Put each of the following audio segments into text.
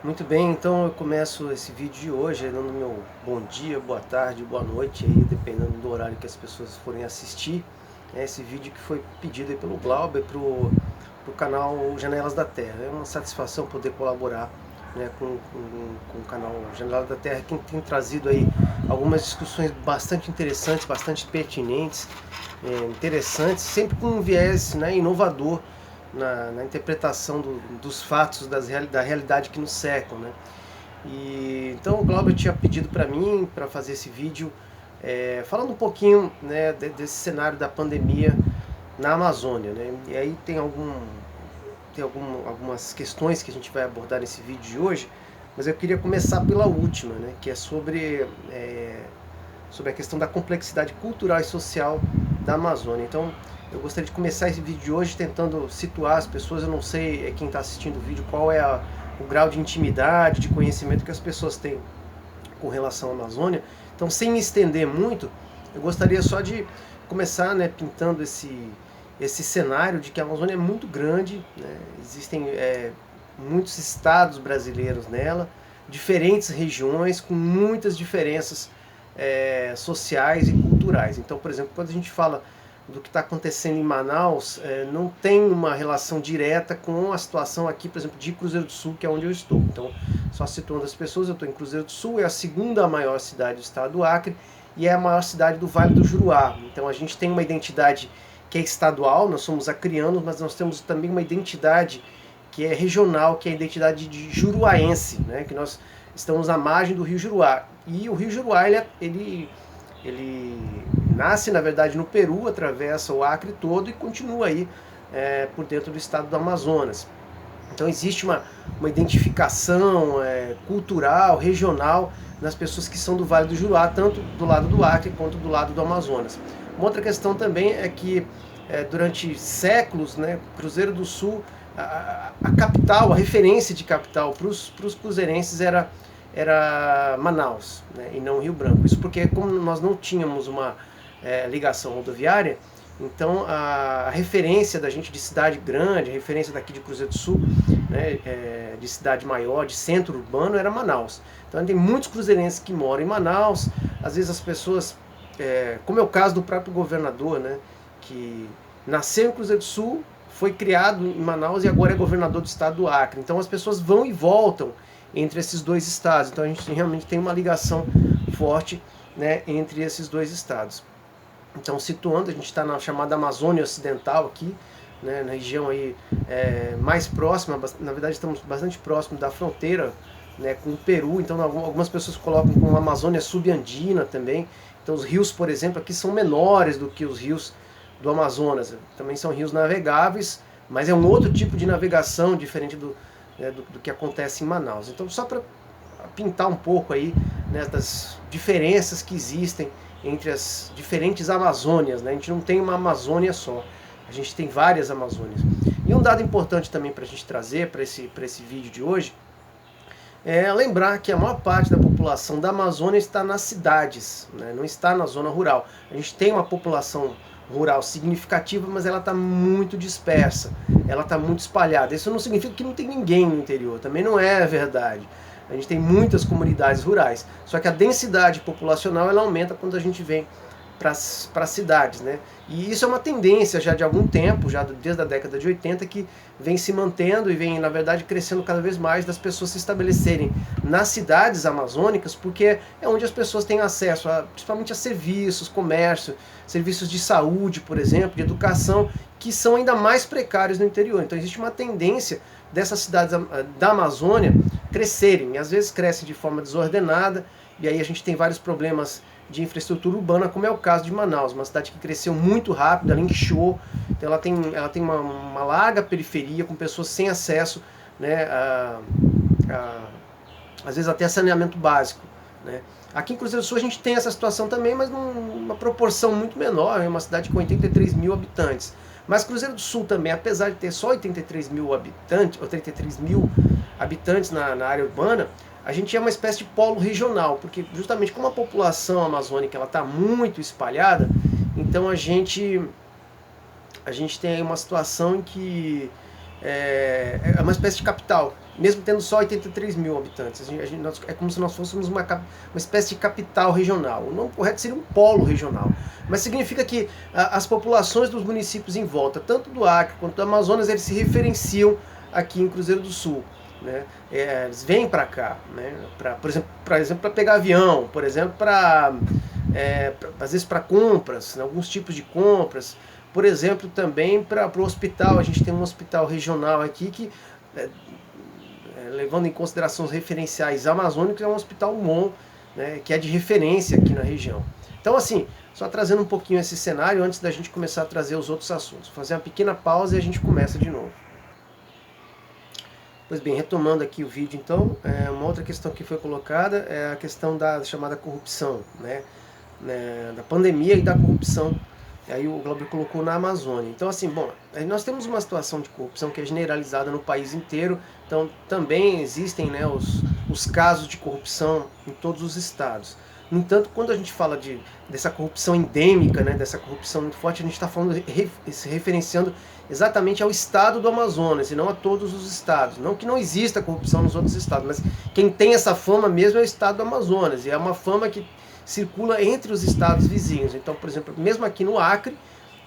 Muito bem, então eu começo esse vídeo de hoje dando meu bom dia, boa tarde, boa noite, aí, dependendo do horário que as pessoas forem assistir. Esse vídeo que foi pedido aí pelo Glauber para o canal Janelas da Terra. É uma satisfação poder colaborar, né, com o canal Janelas da Terra, que tem trazido aí algumas discussões bastante interessantes, bastante pertinentes, interessantes, sempre com um viés, né, inovador na interpretação dos fatos, da realidade que nos cercam, né? Então o Glauber tinha pedido para mim para fazer esse vídeo falando um pouquinho, né, desse cenário da pandemia na Amazônia, né? E aí algumas questões que a gente vai abordar nesse vídeo de hoje, mas eu queria começar pela última, né, que é sobre a questão da complexidade cultural e social da Amazônia. Então, eu gostaria de começar esse vídeo de hoje tentando situar as pessoas. Eu não sei quem está assistindo o vídeo qual é o grau de intimidade, de conhecimento que as pessoas têm com relação à Amazônia. Então, sem me estender muito, eu gostaria só de começar, né, pintando esse cenário de que a Amazônia é muito grande, né? Existem muitos estados brasileiros nela, diferentes regiões com muitas diferenças sociais e culturais. Então, por exemplo, quando a gente fala do que está acontecendo em Manaus, não tem uma relação direta com a situação aqui, por exemplo, de Cruzeiro do Sul, que é onde eu estou. Então, só situando as pessoas, eu estou em Cruzeiro do Sul, é a segunda maior cidade do estado do Acre e é a maior cidade do Vale do Juruá. Então, a gente tem uma identidade que é estadual, nós somos acrianos, mas nós temos também uma identidade que é regional, que é a identidade de juruaense, né? Que nós estamos na margem do rio Juruá. E o rio Juruá, ele nasce, na verdade, no Peru, atravessa o Acre todo e continua aí por dentro do estado do Amazonas. Então existe uma identificação cultural, regional, nas pessoas que são do Vale do Juruá, tanto do lado do Acre quanto do lado do Amazonas. Uma outra questão também é que durante séculos, né, Cruzeiro do Sul, a capital, a referência de capital para os cruzeirenses era Manaus, né, e não Rio Branco. Isso porque, como nós não tínhamos uma ligação rodoviária, então a referência da gente de cidade grande, a referência daqui de Cruzeiro do Sul, né, de cidade maior, de centro urbano, era Manaus. Então tem muitos cruzeirenses que moram em Manaus. Às vezes as pessoas, como é o caso do próprio governador, né, que nasceu em Cruzeiro do Sul, foi criado em Manaus e agora é governador do estado do Acre. Então as pessoas vão e voltam entre esses dois estados. Então a gente realmente tem uma ligação forte, né, entre esses dois estados. Então, situando, a gente está na chamada Amazônia Ocidental aqui, né, na região aí mais próxima, na verdade estamos bastante próximos da fronteira, né, com o Peru. Então algumas pessoas colocam como Amazônia Subandina também. Então os rios, por exemplo, aqui são menores do que os rios do Amazonas. Também são rios navegáveis, mas é um outro tipo de navegação diferente do que acontece em Manaus. Então, só para pintar um pouco aí, né, das diferenças que existem entre as diferentes Amazônias, né? A gente não tem uma Amazônia só, a gente tem várias Amazônias. E um dado importante também para a gente trazer para esse vídeo de hoje é lembrar que a maior parte da população da Amazônia está nas cidades, né? Não está na zona rural. A gente tem uma população rural significativa, mas ela está muito dispersa, ela está muito espalhada. Isso não significa que não tem ninguém no interior, também não é verdade. A gente tem muitas comunidades rurais, só que a densidade populacional ela aumenta quando a gente vem para as cidades, né? E isso é uma tendência já de algum tempo, já desde a década de 80, que vem se mantendo e vem, na verdade, crescendo cada vez mais das pessoas se estabelecerem nas cidades amazônicas, porque é onde as pessoas têm acesso, principalmente a serviços, comércio, serviços de saúde, por exemplo, de educação, que são ainda mais precários no interior. Então existe uma tendência dessas cidades da Amazônia crescerem, e às vezes crescem de forma desordenada, e aí a gente tem vários problemas de infraestrutura urbana, como é o caso de Manaus, uma cidade que cresceu muito rápido, ela inchou, então ela tem uma larga periferia com pessoas sem acesso, né, às vezes até saneamento básico, né. Aqui em Cruzeiro do Sul a gente tem essa situação também, mas numa proporção muito menor, é uma cidade com 83 mil habitantes. Mas Cruzeiro do Sul também, apesar de ter só 83 mil habitantes, ou 33 mil habitantes na área urbana, a gente é uma espécie de polo regional, porque justamente como a população amazônica está muito espalhada, então a gente tem aí uma situação em que é uma espécie de capital. mesmo tendo só 83 mil habitantes. É como se nós fôssemos uma espécie de capital regional. O nome correto seria um polo regional. Mas significa que as populações dos municípios em volta, tanto do Acre quanto do Amazonas, eles se referenciam aqui em Cruzeiro do Sul. Né? Eles vêm para cá, né? Por exemplo, para pegar avião, por exemplo, às vezes para compras, né? Alguns tipos de compras. Por exemplo, também para o hospital. A gente tem um hospital regional aqui que, levando em consideração os referenciais amazônicos, é um hospital bom, né, que é de referência aqui na região. Então, assim, só trazendo um pouquinho esse cenário antes da gente começar a trazer os outros assuntos. Vou fazer uma pequena pausa e a gente começa de novo. Pois bem, retomando aqui o vídeo, então, uma outra questão que foi colocada é a questão da chamada corrupção, né, da pandemia e da corrupção. Aí o Glauber colocou na Amazônia. Então, assim, bom, nós temos uma situação de corrupção que é generalizada no país inteiro. Então, também existem, né, os casos de corrupção em todos os estados. No entanto, quando a gente fala dessa corrupção endêmica, né, dessa corrupção muito forte, a gente está falando, se referenciando exatamente ao estado do Amazonas e não a todos os estados. Não que não exista corrupção nos outros estados, mas quem tem essa fama mesmo é o estado do Amazonas. E é uma fama que circula entre os estados vizinhos. Então, por exemplo, mesmo aqui no Acre,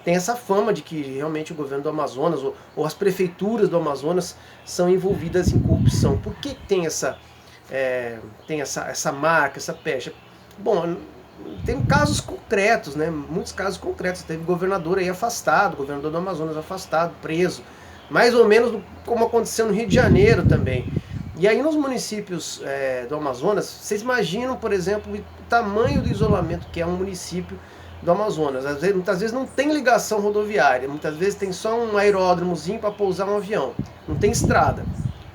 tem essa fama de que realmente o governo do Amazonas ou as prefeituras do Amazonas são envolvidas em corrupção. Por que tem essa marca, essa pecha? Bom, tem casos concretos, né? Muitos casos concretos. Teve governador aí afastado, governador do Amazonas afastado, preso. Mais ou menos como aconteceu no Rio de Janeiro também. E aí nos municípios do Amazonas, vocês imaginam, por exemplo, o tamanho do isolamento que é um município do Amazonas. Muitas vezes não tem ligação rodoviária, muitas vezes tem só um aeródromozinho para pousar um avião. Não tem estrada,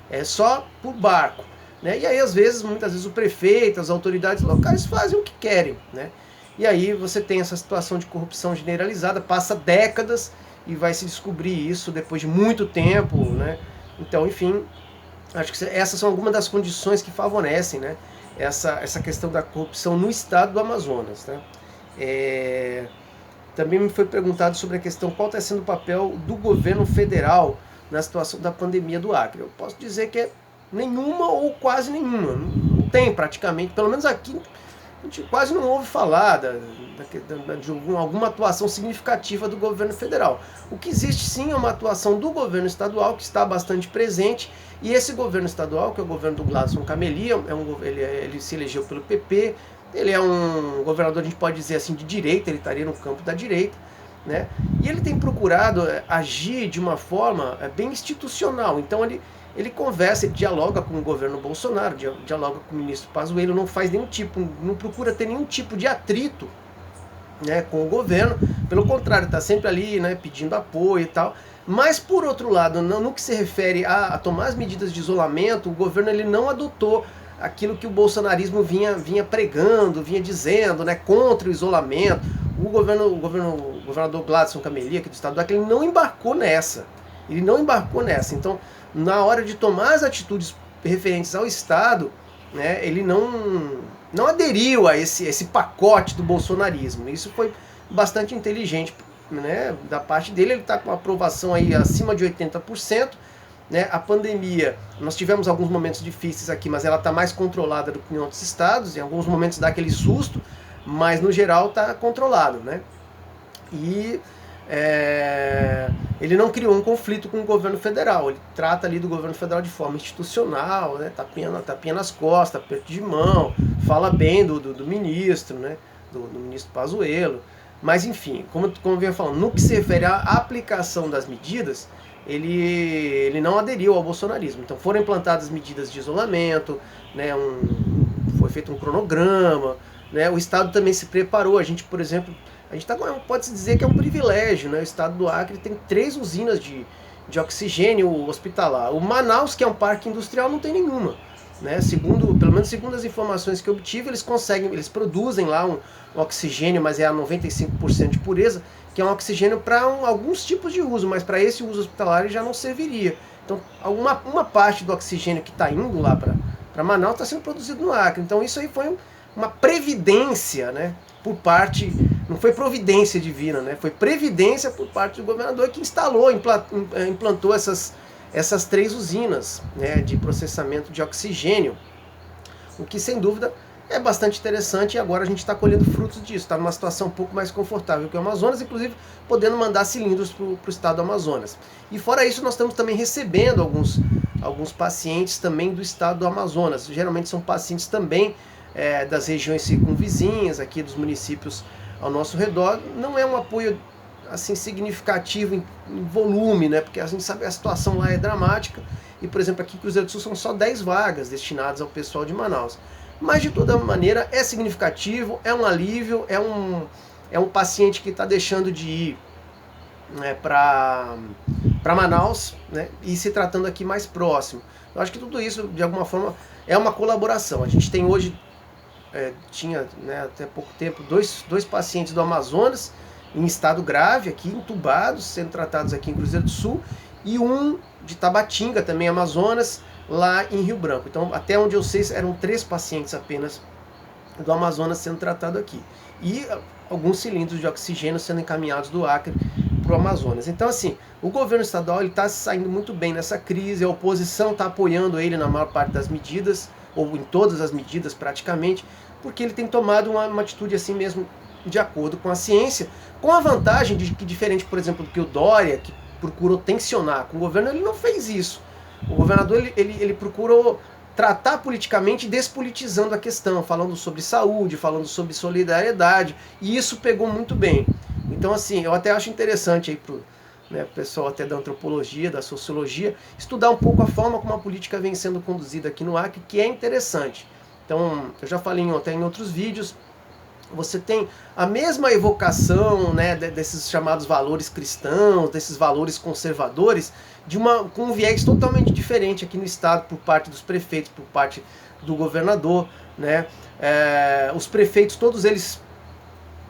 é só por barco. Né? E aí muitas vezes o prefeito, as autoridades locais fazem o que querem. Né? E aí você tem essa situação de corrupção generalizada, passa décadas e vai se descobrir isso depois de muito tempo. Né? Então, enfim, acho que essas são algumas das condições que favorecem, né, essa questão da corrupção no estado do Amazonas. Né? Também me foi perguntado sobre a questão qual está sendo o papel do governo federal na situação da pandemia do Acre. Eu posso dizer que é nenhuma ou quase nenhuma. Não tem praticamente, pelo menos aqui, a gente quase não ouve falar de alguma atuação significativa do governo federal. O que existe sim é uma atuação do governo estadual que está bastante presente, e esse governo estadual, que é o governo do Gladson Camelia, ele se elegeu pelo PP, ele é um governador, a gente pode dizer assim, de direita, ele estaria no campo da direita, né? E ele tem procurado agir de uma forma bem institucional. Então ele conversa, ele dialoga com o governo Bolsonaro, dialoga com o ministro Pazuello, não procura ter nenhum tipo de atrito, né, com o governo, pelo contrário, está sempre ali, né, pedindo apoio e tal. Mas, por outro lado, no que se refere a tomar as medidas de isolamento, o governo ele não adotou aquilo que o bolsonarismo vinha pregando, vinha dizendo, né, contra o isolamento. O governador Gladson Camelia, aqui do estado do Acre, ele não embarcou nessa. Então, na hora de tomar as atitudes referentes ao Estado, né, ele não aderiu a esse pacote do bolsonarismo. Isso foi bastante inteligente, né, da parte dele. Ele está com aprovação aí acima de 80%. Né, a pandemia, nós tivemos alguns momentos difíceis aqui, mas ela está mais controlada do que em outros estados. Em alguns momentos dá aquele susto, mas no geral está controlado. Né? E ele não criou um conflito com o governo federal. Ele trata ali do governo federal de forma institucional, né? Tapinha nas costas, aperto de mão, fala bem do ministro, né? do ministro Pazuello. Mas enfim, como eu vinha falando, no que se refere à aplicação das medidas, ele não aderiu ao bolsonarismo. Então foram implantadas medidas de isolamento, né? Foi feito um cronograma, né? O Estado também se preparou. A gente, por exemplo, pode-se dizer que é um privilégio, né? O estado do Acre tem 3 usinas de oxigênio hospitalar. O Manaus, que é um parque industrial, não tem nenhuma. Né? Pelo menos segundo as informações que eu obtive, eles produzem lá um oxigênio, mas é a 95% de pureza, que é um oxigênio para alguns tipos de uso, mas para esse uso hospitalar ele já não serviria. Então, uma parte do oxigênio que está indo lá para Manaus está sendo produzido no Acre. Então, isso aí foi uma previdência, né? Por parte, não foi providência divina, né? Foi previdência por parte do governador que implantou essas essas 3 usinas, né, de processamento de oxigênio, o que sem dúvida é bastante interessante, e agora a gente está colhendo frutos disso, está numa situação um pouco mais confortável que o Amazonas, inclusive podendo mandar cilindros para o estado do Amazonas. E fora isso, nós estamos também recebendo alguns pacientes também do estado do Amazonas. Geralmente são pacientes também das regiões circunvizinhas, aqui dos municípios ao nosso redor. Não é um apoio assim significativo em volume, né? Porque a gente sabe que a situação lá é dramática, e por exemplo aqui em Cruzeiro do Sul são só 10 vagas destinadas ao pessoal de Manaus. Mas de toda maneira é significativo, é um alívio, é um paciente que está deixando de ir, né, para Manaus, né, e se tratando aqui mais próximo. Eu acho que tudo isso, de alguma forma, é uma colaboração. A gente tem hoje, tinha, né, até pouco tempo, dois pacientes do Amazonas em estado grave, aqui entubados, sendo tratados aqui em Cruzeiro do Sul, e um de Tabatinga, também Amazonas, lá em Rio Branco. Então, até onde eu sei, eram 3 pacientes apenas do Amazonas sendo tratados aqui. E alguns cilindros de oxigênio sendo encaminhados do Acre para o Amazonas. Então, assim, o governo estadual está saindo muito bem nessa crise, a oposição está apoiando ele na maior parte das medidas, ou em todas as medidas praticamente, porque ele tem tomado uma atitude assim mesmo, de acordo com a ciência, com a vantagem de que, diferente, por exemplo, do que o Dória, que procurou tensionar com o governo, ele não fez isso. O governador ele procurou tratar politicamente, despolitizando a questão, falando sobre saúde, falando sobre solidariedade, e isso pegou muito bem. Então, assim, eu até acho interessante aí pro, né, pessoal até da antropologia, da sociologia, estudar um pouco a forma como a política vem sendo conduzida aqui no Acre, que é interessante. Então, eu já falei até em outros vídeos, você tem a mesma evocação, né, desses chamados valores cristãos, desses valores conservadores, com um viés totalmente diferente aqui no estado, por parte dos prefeitos, por parte do governador, né? Os prefeitos, todos eles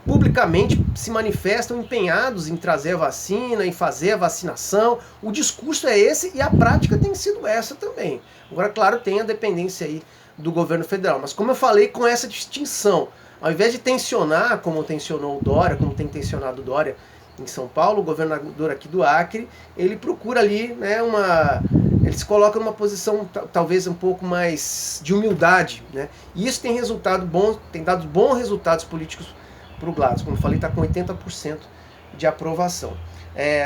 publicamente se manifestam empenhados em trazer a vacina, em fazer a vacinação. O discurso é esse e a prática tem sido essa também. Agora, claro, tem a dependência aí do governo federal, mas como eu falei, com essa distinção, ao invés de tensionar, como tensionou o Dória, como tem tensionado o Dória em São Paulo, o governador aqui do Acre, ele procura ali, né, ele se coloca numa posição talvez um pouco mais de humildade, né? E isso tem resultado bom, tem dado bons resultados políticos para o Gladys. Como eu falei, está com 80% de aprovação.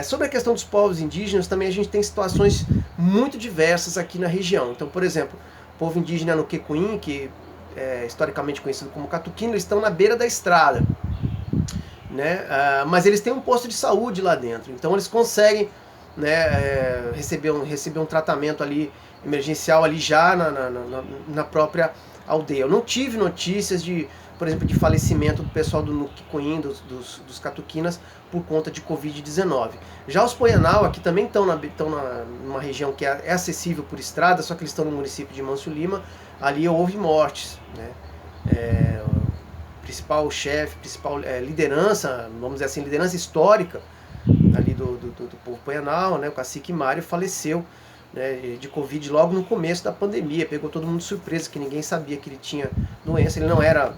Sobre a questão dos povos indígenas, também a gente tem situações muito diversas aqui na região. Então, por exemplo, o povo indígena no Quecuim, que historicamente conhecido como catuquino, eles estão na beira da estrada, né? Mas eles têm um posto de saúde lá dentro, então eles conseguem, né, receber um tratamento ali emergencial ali já na própria aldeia. Eu não tive notícias de, por exemplo, de falecimento do pessoal do Nuquicuim, dos catuquinas, por conta de Covid-19. Já os Poianau aqui também estão numa região que é acessível por estrada, só que eles estão no município de Mâncio Lima. Ali houve mortes, né? Principal chefe, principal liderança, vamos dizer assim, liderança histórica ali do povo Poianau, né? O cacique Mário faleceu, né, de Covid logo no começo da pandemia, pegou todo mundo de surpresa, que ninguém sabia que ele tinha doença, ele não era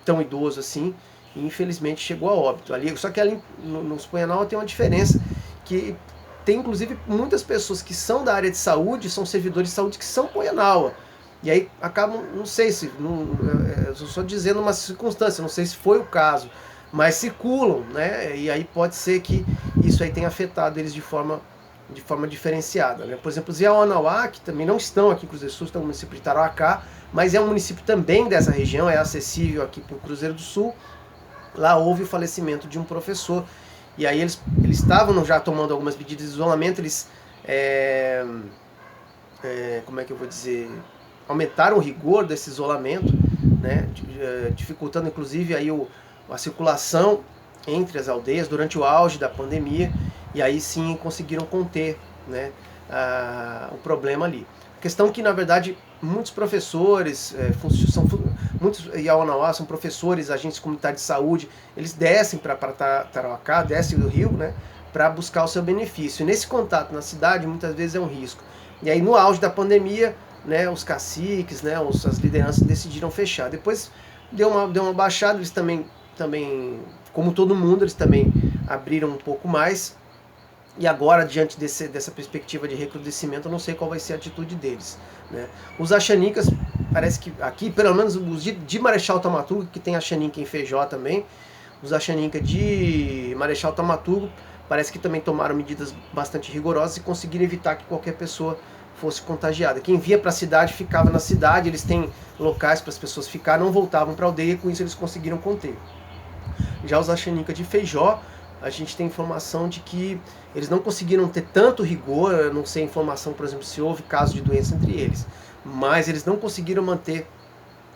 tão idoso assim, e infelizmente chegou a óbito ali. Só que ali nos Poianau tem uma diferença, que tem inclusive muitas pessoas que são da área de saúde, são servidores de saúde que são Poianaua, e aí acabam, não sei se, eu estou só dizendo uma circunstância, não sei se foi o caso, mas circulam, né? E aí pode ser que isso aí tenha afetado eles de forma diferenciada, né? Por exemplo, os Yawanawá, que também não estão aqui em Cruzeiro do Sul, estão no município de Tarauacá, mas é um município também dessa região, é acessível aqui para o Cruzeiro do Sul. Lá houve o falecimento de um professor, e aí eles estavam já tomando algumas medidas de isolamento, eles, como é que eu vou dizer, aumentaram o rigor desse isolamento, né, dificultando inclusive aí a circulação entre as aldeias durante o auge da pandemia, e aí sim conseguiram conter, né, o problema ali. A questão é que, na verdade, muitos professores, muitos Yawanawá são professores, agentes comunitários de saúde, eles descem para Tarauacá, descem do Rio, né, para buscar o seu benefício. E nesse contato na cidade, muitas vezes é um risco. E aí, no auge da pandemia, né, os caciques, né, as lideranças decidiram fechar. Depois deu uma baixada, eles também, como todo mundo, eles também abriram um pouco mais, E agora, diante dessa perspectiva de recrudescimento, eu não sei qual vai ser a atitude deles, né? Os Achanicas, parece que aqui, pelo menos os de Marechal Thaumaturgo, que tem Achaninca em Feijó também, os Achaninca de Marechal Thaumaturgo, parece que também tomaram medidas bastante rigorosas e conseguiram evitar que qualquer pessoa fosse contagiada. Quem via para a cidade ficava na cidade, eles têm locais para as pessoas ficar, não voltavam para a aldeia, com isso eles conseguiram conter. Já os Achaninca de Feijó, a gente tem informação de que eles não conseguiram ter tanto rigor, eu não sei a informação, por exemplo, se houve caso de doença entre eles, mas eles não conseguiram manter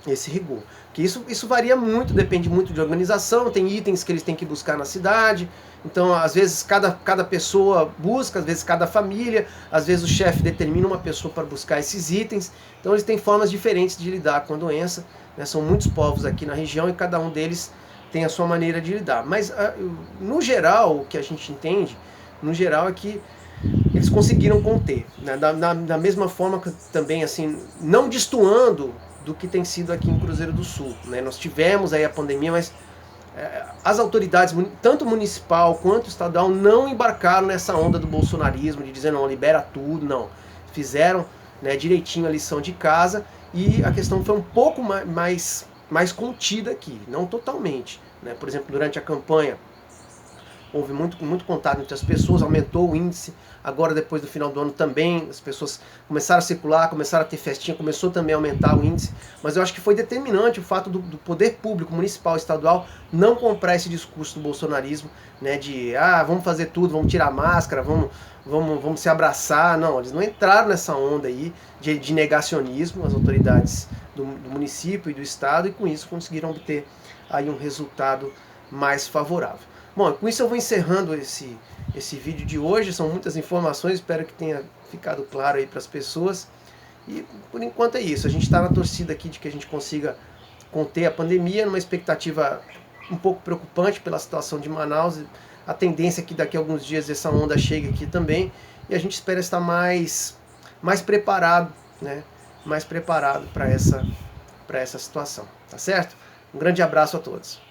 esse rigor. Que isso varia muito, depende muito de organização, tem itens que eles têm que buscar na cidade, então às vezes cada pessoa busca, às vezes cada família, às vezes o chefe determina uma pessoa para buscar esses itens, então eles têm formas diferentes de lidar com a doença, né? São muitos povos aqui na região e cada um deles tem a sua maneira de lidar. Mas, no geral, o que a gente entende, no geral, é que eles conseguiram conter. Né? Da mesma forma que também, assim, não destoando do que tem sido aqui em Cruzeiro do Sul. Né? Nós tivemos aí a pandemia, mas as autoridades, tanto municipal quanto estadual, não embarcaram nessa onda do bolsonarismo, de dizer, não, libera tudo, não. Fizeram, né, direitinho a lição de casa e a questão foi um pouco mais contida aqui, não totalmente. Né? Por exemplo, durante a campanha houve muito contato entre as pessoas, aumentou o índice, agora depois do final do ano também as pessoas começaram a circular, começaram a ter festinha, começou também a aumentar o índice, mas eu acho que foi determinante o fato do poder público, municipal e estadual, não comprar esse discurso do bolsonarismo, né, de vamos fazer tudo, vamos tirar a máscara, vamos se abraçar. Não, eles não entraram nessa onda aí de negacionismo, as autoridades do município e do estado, e com isso conseguiram obter aí um resultado mais favorável. Bom, com isso eu vou encerrando esse vídeo de hoje, são muitas informações, espero que tenha ficado claro aí para as pessoas, e por enquanto é isso, a gente está na torcida aqui de que a gente consiga conter a pandemia, numa expectativa um pouco preocupante pela situação de Manaus, a tendência é que daqui a alguns dias essa onda chegue aqui também, e a gente espera estar mais preparado, né, mais preparado para essa situação, tá certo? Um grande abraço a todos.